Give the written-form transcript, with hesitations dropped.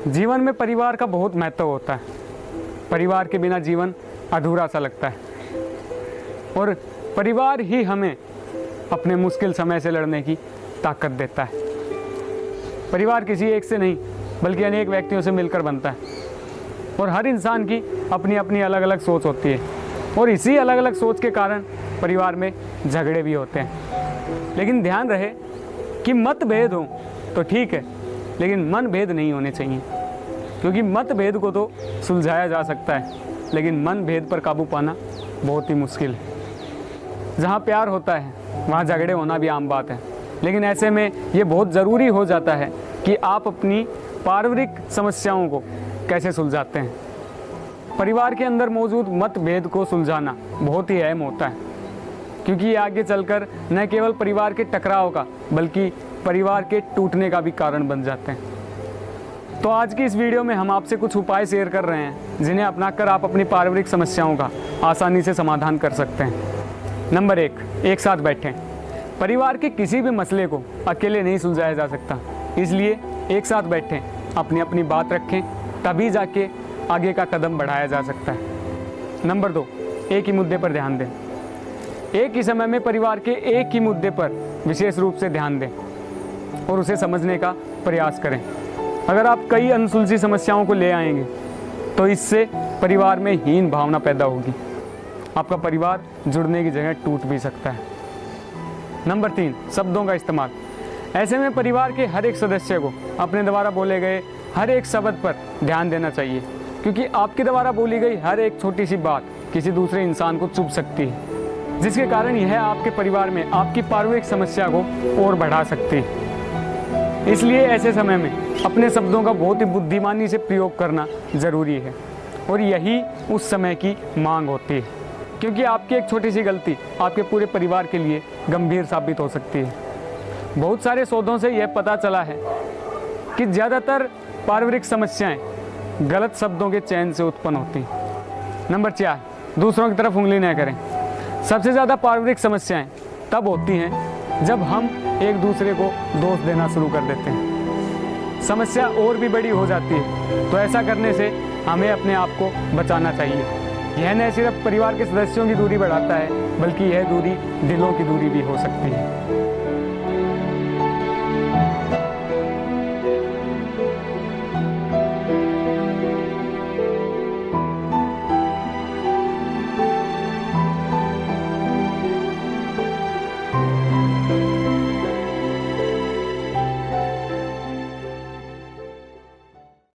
जीवन में परिवार का बहुत महत्व होता है। परिवार के बिना जीवन अधूरा सा लगता है और परिवार ही हमें अपने मुश्किल समय से लड़ने की ताकत देता है। परिवार किसी एक से नहीं बल्कि अनेक व्यक्तियों से मिलकर बनता है और हर इंसान की अपनी अपनी अलग अलग सोच होती है और इसी अलग अलग सोच के कारण परिवार में झगड़े भी होते हैं। लेकिन ध्यान रहे कि मतभेद हो तो ठीक है, लेकिन मनभेद नहीं होने चाहिए, क्योंकि मतभेद को तो सुलझाया जा सकता है लेकिन मनभेद पर काबू पाना बहुत ही मुश्किल है। जहाँ प्यार होता है वहाँ झगड़े होना भी आम बात है, लेकिन ऐसे में ये बहुत ज़रूरी हो जाता है कि आप अपनी पारिवारिक समस्याओं को कैसे सुलझाते हैं। परिवार के अंदर मौजूद मतभेद को सुलझाना बहुत ही अहम होता है, क्योंकि ये आगे चलकर न केवल परिवार के टकराव का बल्कि परिवार के टूटने का भी कारण बन जाते हैं। तो आज की इस वीडियो में हम आपसे कुछ उपाय शेयर कर रहे हैं जिन्हें अपनाकर आप अपनी पारिवारिक समस्याओं का आसानी से समाधान कर सकते हैं। नंबर 1, एक साथ बैठें। परिवार के किसी भी मसले को अकेले नहीं सुलझाया जा सकता, इसलिए एक साथ बैठें, अपनी अपनी बात रखें, तभी जाके आगे का कदम बढ़ाया जा सकता है। नंबर 2, एक ही मुद्दे पर ध्यान दें। एक ही समय में परिवार के एक ही मुद्दे पर विशेष रूप से ध्यान दें और उसे समझने का प्रयास करें। अगर आप कई अनसुलझी समस्याओं को ले आएंगे तो इससे परिवार में हीन भावना पैदा होगी, आपका परिवार जुड़ने की जगह टूट भी सकता है। नंबर 3, शब्दों का इस्तेमाल। ऐसे में परिवार के हर एक सदस्य को अपने द्वारा बोले गए हर एक शब्द पर ध्यान देना चाहिए, क्योंकि आपके द्वारा बोली गई हर एक छोटी सी बात किसी दूसरे इंसान को चुभ सकती है, जिसके कारण यह आपके परिवार में आपकी पारिवारिक समस्या को और बढ़ा सकती है। इसलिए ऐसे समय में अपने शब्दों का बहुत ही बुद्धिमानी से प्रयोग करना ज़रूरी है और यही उस समय की मांग होती है, क्योंकि आपकी एक छोटी सी गलती आपके पूरे परिवार के लिए गंभीर साबित हो सकती है। बहुत सारे शोधों से यह पता चला है कि ज़्यादातर पारिवारिक समस्याएं गलत शब्दों के चयन से उत्पन्न होती हैं। नंबर 4, दूसरों की तरफ उंगली न करें। सबसे ज़्यादा पारिवारिक समस्याएं तब होती हैं जब हम एक दूसरे को दोष देना शुरू कर देते हैं। समस्या और भी बड़ी हो जाती है, तो ऐसा करने से हमें अपने आप को बचाना चाहिए। यह न सिर्फ परिवार के सदस्यों की दूरी बढ़ाता है बल्कि यह दूरी दिलों की दूरी भी हो सकती है।